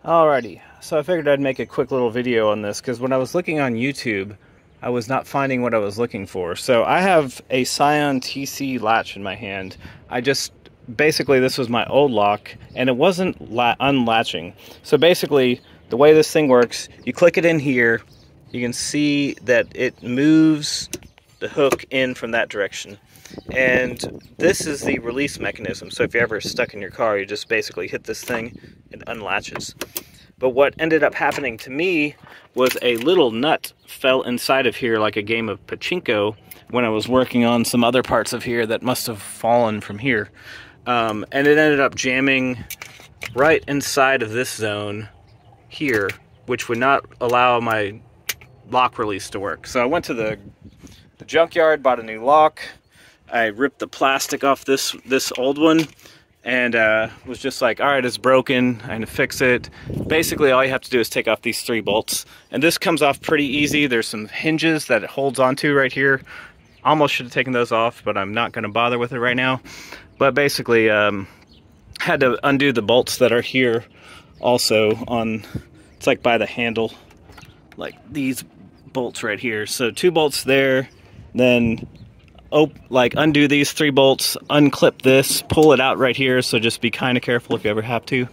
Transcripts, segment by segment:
Alrighty, so I figured I'd make a quick little video on this because when I was looking on YouTube, I was not finding what I was looking for. So I have a Scion TC latch in my hand. Basically this was my old lock and it wasn't unlatching. So basically the way this thing works, you click it in here, you can see that it moves the hook in from that direction. And this is the release mechanism. So if you're ever stuck in your car, you just basically hit this thing, it unlatches. But what ended up happening to me was a little nut fell inside of here like a game of pachinko when I was working on some other parts of here that must have fallen from here. And it ended up jamming right inside of this zone here, which would not allow my lock release to work. So I went to the junkyard, bought a new lock. I ripped the plastic off this old one and was just like, all right, it's broken, I'm gonna fix it. Basically all you have to do is take off these 3 bolts, and this comes off pretty easy. There's some hinges that it holds onto right here. Almost should have taken those off, but I'm not gonna bother with it right now. But basically had to undo the bolts that are here also on, it's like by the handle, like these bolts right here. So 2 bolts there, then undo these 3 bolts, unclip this, pull it out right here, so just be kind of careful if you ever have to.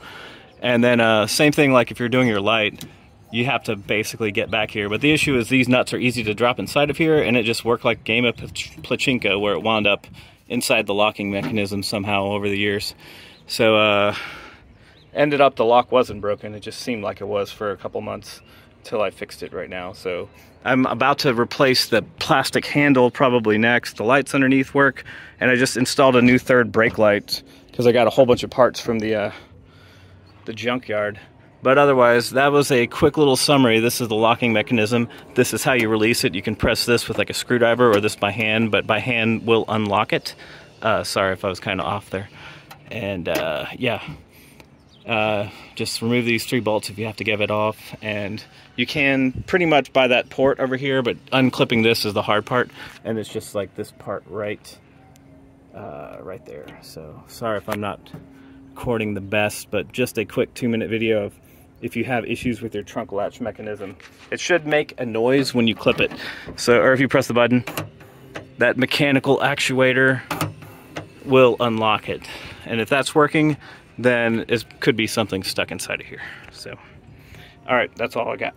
And then same thing like if you're doing your light, you have to basically get back here. But the issue is these nuts are easy to drop inside of here, and it just worked like a game of pachinko where it wound up inside the locking mechanism somehow over the years. So ended up the lock wasn't broken, it just seemed like it was for a couple months until I fixed it right now. So I'm about to replace the plastic handle probably next. The lights underneath work, and I just installed a new 3rd brake light because I got a whole bunch of parts from the junkyard. But otherwise, that was a quick little summary. This is the locking mechanism. This is how you release it. You can press this with like a screwdriver or this by hand, but by hand will unlock it. Sorry if I was kind of off there. And yeah. Just remove these 3 bolts if you have to give it off, and you can pretty much buy that port over here, but unclipping this is the hard part, and it's just like this part right there. So sorry if I'm not recording the best, but just a quick 2-minute video of if you have issues with your trunk latch mechanism. It should make a noise when you clip it, or if you press the button, that mechanical actuator will unlock it, and if that's working, then it could be something stuck inside of here. So, all right, that's all I got.